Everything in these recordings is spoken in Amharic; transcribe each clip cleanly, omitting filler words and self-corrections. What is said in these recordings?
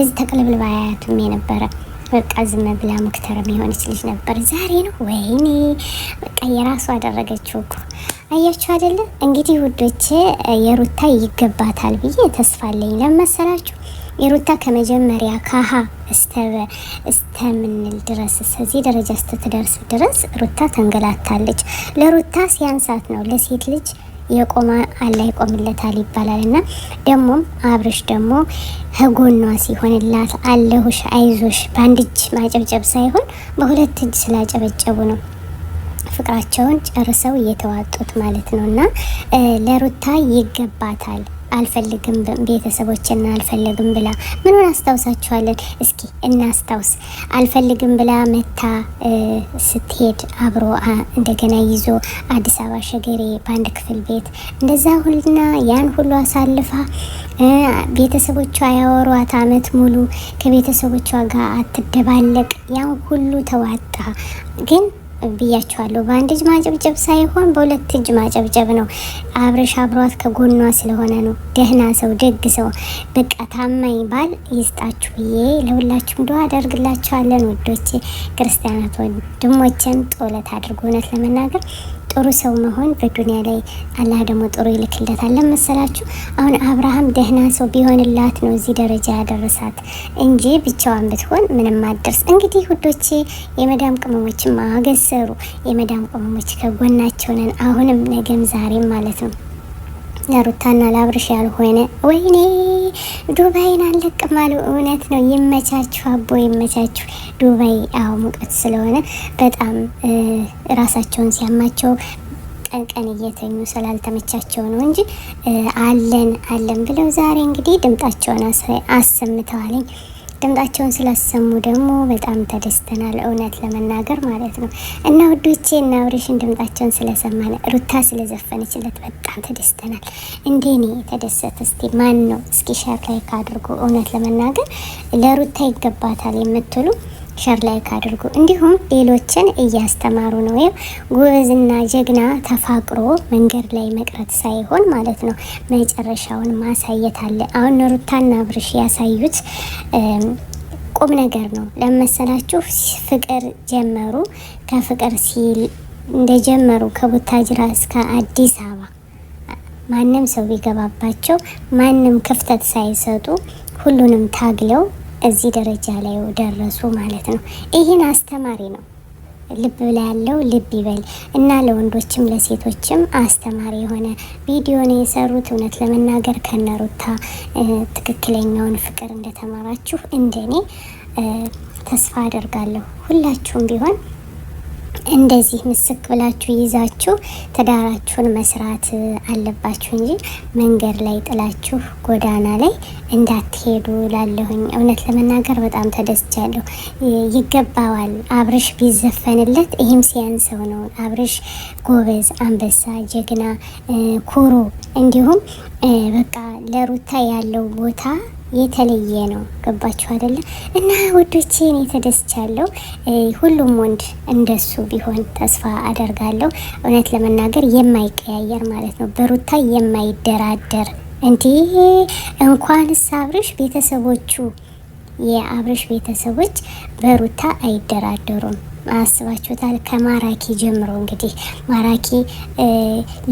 እዚህ ተቀለብልባ አያቱም የነበረ በቃ ዝም ብላ ሙክተረም የሆነች ልጅ ነበር። ዛሬ ነው ወይኔ በቃ የራሱ አደረገችው እኮ አያችሁ አይደለ? እንግዲህ ውዶቼ የሩታ ይገባታል ብዬ ተስፋ አለኝ። ለመሰላችሁ የሩታ ከመጀመሪያ ካሃ እስተምንል ድረስ እዚህ ደረጃ ስትደርስ ድረስ ሩታ ተንገላታለች። ለሩታ ሲያንሳት ነው ለሴት ልጅ የቆመ አላህ ይቆምለታል ይባላል። እና ደግሞም አብርሽ ደግሞ ህጎኗ ሲሆንላት አለሁሽ አይዞሽ በአንድ እጅ ማጨብጨብ ሳይሆን በሁለት እጅ ስላጨበጨቡ ነው ፍቅራቸውን ጨርሰው እየተዋጡት ማለት ነው። እና ለሩታ ይገባታል። አልፈልግም ቤተሰቦችና አልፈልግም ብላ ምኑን አስታውሳችኋለን? እስኪ እናስታውስ። አልፈልግም ብላ መታ ስትሄድ አብሮ እንደገና ይዞ አዲስ አበባ ሸገሬ በአንድ ክፍል ቤት እንደዛ ሁሉና ያን ሁሉ አሳልፋ ቤተሰቦቿ ያወሯት አመት ሙሉ ከቤተሰቦቿ ጋር አትደባለቅ ያን ሁሉ ተዋጣ ግን ብያቸዋለሁ። በአንድ እጅ ማጨብጨብ ሳይሆን በሁለት እጅ ማጨብጨብ ነው። አብርሽ አብሯት ከጎኗ ስለሆነ ነው። ደህና ሰው፣ ደግ ሰው፣ በቃ ታማኝ ባል ይስጣችሁ ብዬ ለሁላችሁም ዱዓ አደርግላችኋለን ውዶቼ። ክርስቲያናት ወንድሞቼም ጦለት አድርጎ እውነት ለመናገር ጥሩ ሰው መሆን በዱንያ ላይ አላህ ደግሞ ጥሩ ይልክለታል። ለመሰላችሁ አሁን አብርሃም ደህና ሰው ቢሆንላት ነው እዚህ ደረጃ ያደረሳት እንጂ ብቻዋን ብትሆን ምንም አትደርስ። እንግዲህ ውዶቼ የመዳም ቅመሞች ማገሰሩ የመዳም ቅመሞች ከጎናቸው ነን፣ አሁንም ነገም ዛሬም ማለት ነው። ለሩታና ለአብርሽ ያልሆነ ወይኔ ዱባይን አለቅም አሉ። እውነት ነው። ይመቻችሁ አቦ ይመቻችሁ። ዱባይ አዎ ሙቀት ስለሆነ በጣም ራሳቸውን ሲያማቸው ቀን ቀን እየተኙ ስላልተመቻቸው ነው እንጂ አለን ብለው ዛሬ እንግዲህ ድምጣቸውን አሰምተዋልኝ። ድምጣቸውን ስላሰሙ ደግሞ በጣም ተደስተናል፣ እውነት ለመናገር ማለት ነው። እና ውዶቼ እና አብርሽን ድምጣቸውን ስለሰማን ሩታ ስለዘፈነችለት በጣም ተደስተናል። እንደኔ ተደሰተ እስቲ ማን ነው? እስኪ ሸር ላይክ አድርጉ። እውነት ለመናገር ለሩታ ይገባታል የምትሉ ሸር ላይክ አድርጉ። እንዲሁም ሌሎችን እያስተማሩ ነው። ጎበዝና ጀግና ተፋቅሮ መንገድ ላይ መቅረት ሳይሆን ማለት ነው መጨረሻውን ማሳየት አለ። አሁን ሩታና አብርሽ ያሳዩት ቁም ነገር ነው። ለመሰላችሁ ፍቅር ጀመሩ። ከፍቅር ሲል እንደጀመሩ ከቡታጅራ እስከ አዲስ አበባ ማንም ሰው ቢገባባቸው ማንም ክፍተት ሳይሰጡ ሁሉንም ታግለው እዚህ ደረጃ ላይ ደረሱ ማለት ነው። ይህን አስተማሪ ነው። ልብ ላይ ያለው ልብ ይበል እና ለወንዶችም ለሴቶችም አስተማሪ የሆነ ቪዲዮ ነው የሰሩት። እውነት ለመናገር ከነሩታ ትክክለኛውን ፍቅር እንደተማራችሁ እንደኔ ተስፋ አደርጋለሁ። ሁላችሁም ቢሆን እንደዚህ ምስክ ብላችሁ ይዛችሁ ትዳራችሁን መስራት አለባችሁ እንጂ መንገድ ላይ ጥላችሁ ጎዳና ላይ እንዳትሄዱ ላለሁኝ። እውነት ለመናገር በጣም ተደስቻለሁ። ይገባዋል። አብርሽ ቢዘፈንለት ይህም ሲያንሰው ነው። አብርሽ ጎበዝ፣ አንበሳ፣ ጀግና፣ ኩሩ እንዲሁም በቃ ለሩታ ያለው ቦታ የተለየ ነው። ገባችሁ አይደለ? እና ወዶቼ እኔ ተደስቻለሁ። ሁሉም ወንድ እንደሱ ቢሆን ተስፋ አደርጋለሁ። እውነት ለመናገር የማይቀያየር ማለት ነው፣ በሩታ የማይደራደር እንዲህ እንኳንስ አብርሽ ቤተሰቦቹ የአብርሽ ቤተሰቦች በሩታ አይደራደሩም። አስባችሁታል? ከማራኪ ጀምሮ እንግዲህ ማራኪ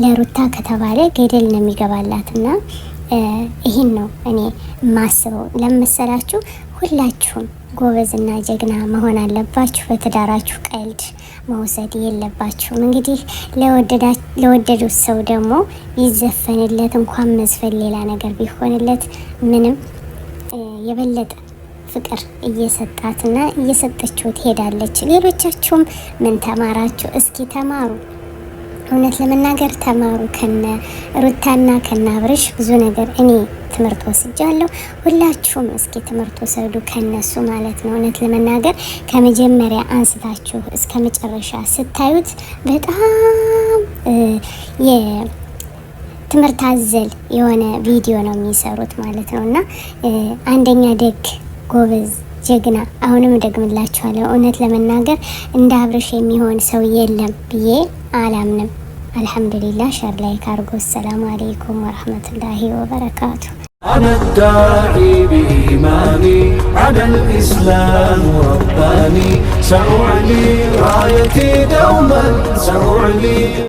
ለሩታ ከተባለ ገደል ነው የሚገባላትና ይህን ነው እኔ ማስበው። ለመሰላችሁ ሁላችሁም ጎበዝና ጀግና መሆን አለባችሁ። በትዳራችሁ ቀልድ መውሰድ የለባችሁም። እንግዲህ ለወደዱት ሰው ደግሞ ቢዘፈንለት እንኳን መዝፈን ሌላ ነገር ቢሆንለት ምንም የበለጠ ፍቅር እየሰጣትና እየሰጠችው ትሄዳለች። ሌሎቻችሁም ምን ተማራችሁ? እስኪ ተማሩ። እውነት ለመናገር ተማሩ። ከነ ሩታና ከነ አብርሽ ብዙ ነገር እኔ ትምህርት ወስጃለሁ። ሁላችሁም እስኪ ትምህርት ወሰዱ ከነሱ ማለት ነው። እውነት ለመናገር ከመጀመሪያ አንስታችሁ እስከ መጨረሻ ስታዩት በጣም የትምህርት አዘል የሆነ ቪዲዮ ነው የሚሰሩት ማለት ነው። እና አንደኛ ደግ፣ ጎበዝ፣ ጀግና አሁንም ደግምላችኋለሁ። እውነት ለመናገር እንደ አብርሽ የሚሆን ሰው የለም ብዬ አላምንም። አልሐምዱሊላህ። ሸር ላይክ አድርጉ። ሰላም አለይኩም ወራህመቱላሂ ወበረካቱ። أنا الداعي بإيماني على الإسلام رباني، سأعلي رايتي دوما سأعلي